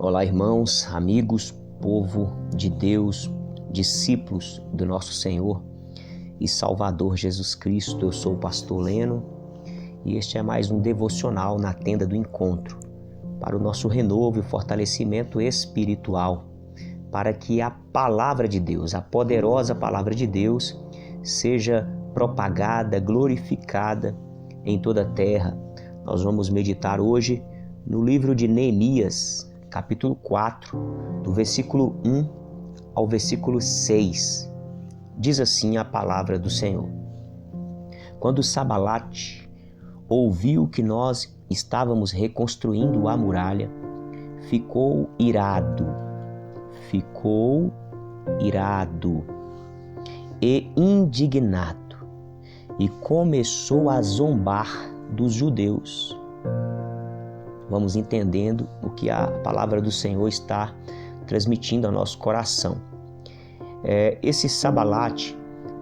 Olá, irmãos, amigos, povo de Deus, discípulos do nosso Senhor e Salvador Jesus Cristo. Eu sou o pastor Leno e este é mais um devocional na tenda do encontro para o nosso renovo e fortalecimento espiritual, para que a palavra de Deus, a poderosa palavra de Deus, seja propagada, glorificada em toda a terra. Nós vamos meditar hoje no livro de Neemias, capítulo 4, do versículo 1 ao versículo 6. Diz assim a palavra do Senhor: Quando Sanbalate ouviu que nós estávamos reconstruindo a muralha, ficou irado e indignado, e começou a zombar dos judeus. Vamos entendendo o que a palavra do Senhor está transmitindo ao nosso coração. Esse Sanbalate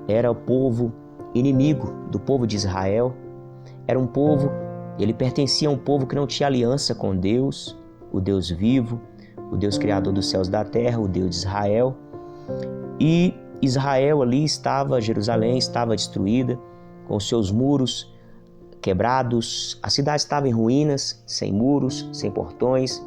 era o povo inimigo do povo de Israel. Era um povo, ele pertencia a um povo que não tinha aliança com Deus, o Deus vivo, o Deus criador dos céus e da terra, o Deus de Israel. E Israel ali estava, Jerusalém estava destruída, com seus muros quebrados, a cidade estava em ruínas, sem muros, sem portões,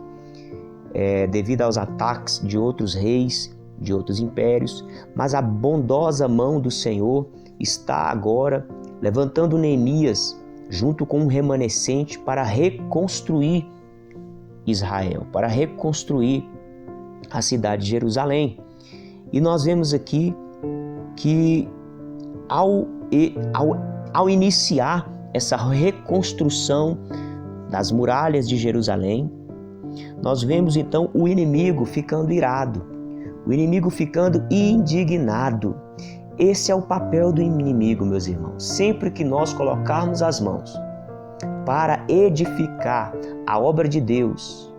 devido aos ataques de outros reis, de outros impérios. Mas a bondosa mão do Senhor está agora levantando Neemias junto com um remanescente para reconstruir Israel, para reconstruir a cidade de Jerusalém. E nós vemos aqui que ao iniciar essa reconstrução das muralhas de Jerusalém, nós vemos então o inimigo ficando irado, o inimigo ficando indignado. Esse é o papel do inimigo, meus irmãos. Sempre que nós colocarmos as mãos para edificar a obra de Deus,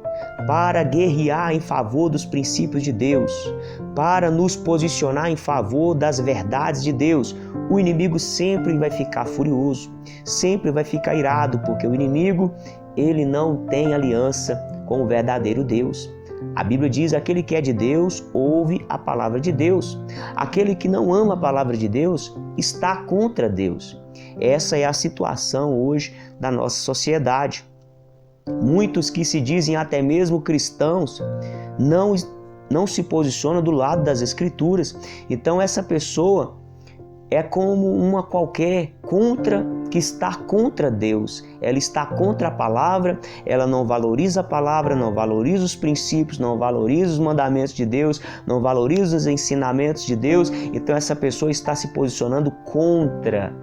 para guerrear em favor dos princípios de Deus, para nos posicionar em favor das verdades de Deus, o inimigo sempre vai ficar furioso, sempre vai ficar irado, porque o inimigo, ele não tem aliança com o verdadeiro Deus. A Bíblia diz: aquele que é de Deus ouve a palavra de Deus. Aquele que não ama a palavra de Deus está contra Deus. Essa é a situação hoje da nossa sociedade. Muitos que se dizem até mesmo cristãos não se posicionam do lado das Escrituras. Então essa pessoa é como uma qualquer que está contra Deus. Ela está contra a palavra, ela não valoriza a palavra, não valoriza os princípios, não valoriza os mandamentos de Deus, não valoriza os ensinamentos de Deus. Então essa pessoa está se posicionando contra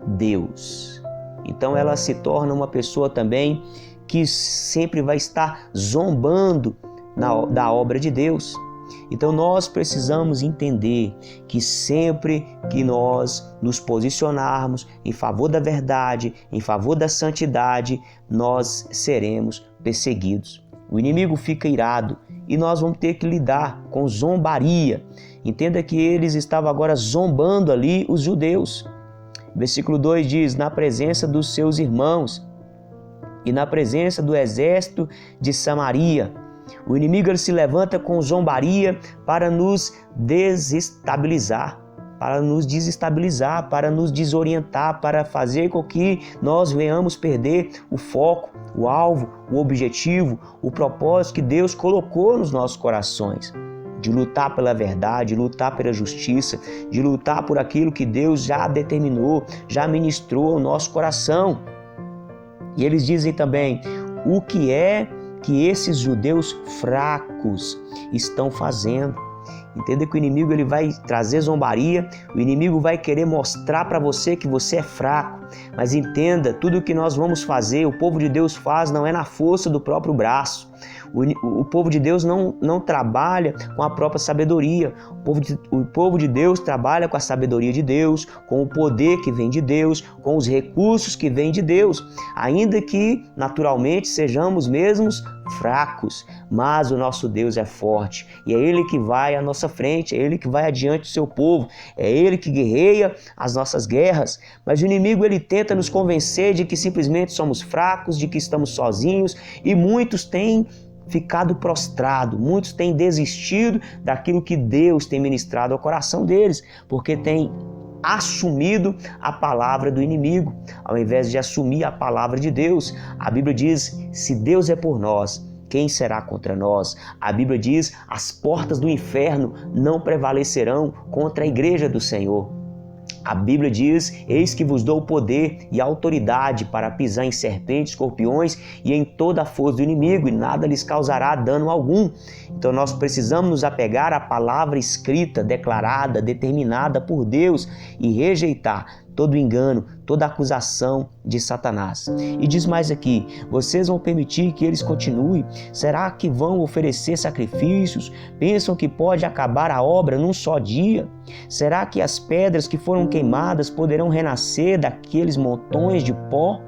Deus. Então ela se torna uma pessoa também que sempre vai estar zombando da obra de Deus. Então nós precisamos entender que sempre que nós nos posicionarmos em favor da verdade, em favor da santidade, nós seremos perseguidos. O inimigo fica irado e nós vamos ter que lidar com zombaria. Entenda que eles estavam agora zombando ali os judeus. Versículo 2 diz: na presença dos seus irmãos e na presença do exército de Samaria. O inimigo ele se levanta com zombaria para nos desestabilizar, para nos desorientar, para fazer com que nós venhamos perder o foco, o alvo, o objetivo, o propósito que Deus colocou nos nossos corações. De lutar pela verdade, de lutar pela justiça, de lutar por aquilo que Deus já determinou, já ministrou ao nosso coração. E eles dizem também: o que é que esses judeus fracos estão fazendo? Entenda que o inimigo ele vai trazer zombaria, o inimigo vai querer mostrar para você que você é fraco. Mas entenda, tudo o que nós vamos fazer, o povo de Deus faz, não é na força do próprio braço. O povo de Deus não trabalha com a própria sabedoria. O povo de Deus trabalha com a sabedoria de Deus, com o poder que vem de Deus, com os recursos que vêm de Deus. Ainda que naturalmente sejamos mesmos fracos, mas o nosso Deus é forte e é Ele que vai à nossa frente, é Ele que vai adiante do seu povo, é Ele que guerreia as nossas guerras. Mas o inimigo, ele tenta nos convencer de que simplesmente somos fracos, de que estamos sozinhos, e muitos têm ficado prostrado, muitos têm desistido daquilo que Deus tem ministrado ao coração deles, porque têm assumido a palavra do inimigo, ao invés de assumir a palavra de Deus. A Bíblia diz: se Deus é por nós, quem será contra nós? A Bíblia diz: as portas do inferno não prevalecerão contra a igreja do Senhor. A Bíblia diz: eis que vos dou o poder e a autoridade para pisar em serpentes, escorpiões e em toda a força do inimigo, e nada lhes causará dano algum. Então nós precisamos nos apegar à palavra escrita, declarada, determinada por Deus, e rejeitar todo engano, toda acusação de Satanás. E diz mais aqui: vocês vão permitir que eles continuem? Será que vão oferecer sacrifícios? Pensam que pode acabar a obra num só dia? Será que as pedras que foram queimadas poderão renascer daqueles montões de pó?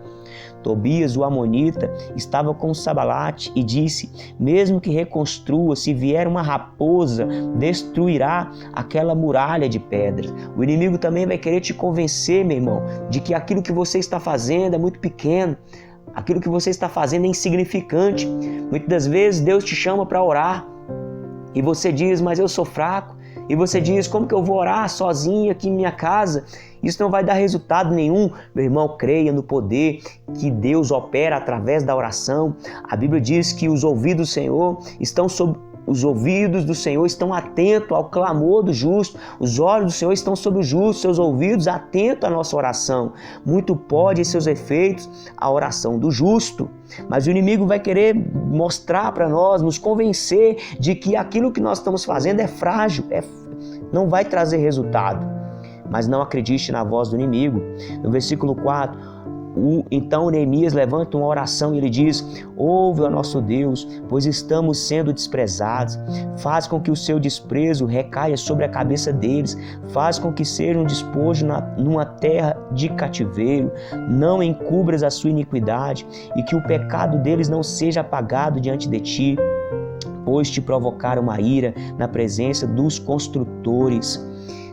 Tobias, o amonita, estava com Sanbalate e disse: mesmo que reconstrua, se vier uma raposa, destruirá aquela muralha de pedras. O inimigo também vai querer te convencer, meu irmão, de que aquilo que você está fazendo é muito pequeno, aquilo que você está fazendo é insignificante. Muitas das vezes Deus te chama para orar e você diz: mas eu sou fraco. E você diz: como que eu vou orar sozinho aqui em minha casa? Isso não vai dar resultado nenhum. Meu irmão, creia no poder que Deus opera através da oração. A Bíblia diz que os ouvidos do Senhor estão atentos ao clamor do justo. Os olhos do Senhor estão sobre o justo, seus ouvidos atentos à nossa oração. Muito pode em seus efeitos a oração do justo. Mas o inimigo vai querer mostrar para nós, nos convencer de que aquilo que nós estamos fazendo é frágil, não vai trazer resultado. Mas não acredite na voz do inimigo. No versículo 4, então Neemias levanta uma oração e ele diz: ouve, ó nosso Deus, pois estamos sendo desprezados. Faz com que o seu desprezo recaia sobre a cabeça deles. Faz com que sejam despojo numa terra de cativeiro. Não encubras a sua iniquidade e que o pecado deles não seja apagado diante de ti, pois te provocaram uma ira na presença dos construtores.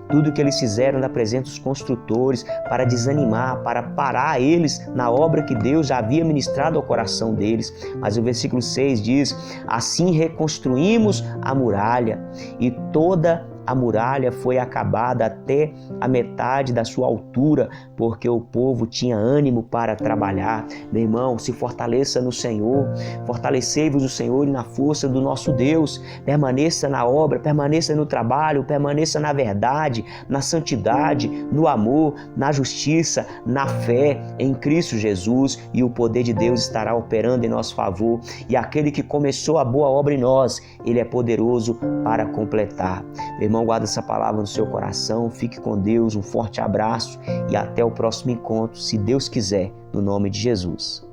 Tudo que eles fizeram na presença dos construtores para desanimar, para parar eles na obra que Deus já havia ministrado ao coração deles. Mas o versículo 6 diz: assim reconstruímos a muralha, e toda a muralha foi acabada até a metade da sua altura, porque o povo tinha ânimo para trabalhar. Meu irmão, se fortaleça no Senhor, fortalecei-vos no Senhor e na força do nosso Deus. Permaneça na obra, permaneça no trabalho, permaneça na verdade, na santidade, no amor, na justiça, na fé em Cristo Jesus, e o poder de Deus estará operando em nosso favor. E aquele que começou a boa obra em nós, Ele é poderoso para completar. Meu irmão, guarda essa palavra no seu coração, fique com Deus, um forte abraço e até o próximo encontro, se Deus quiser, no nome de Jesus.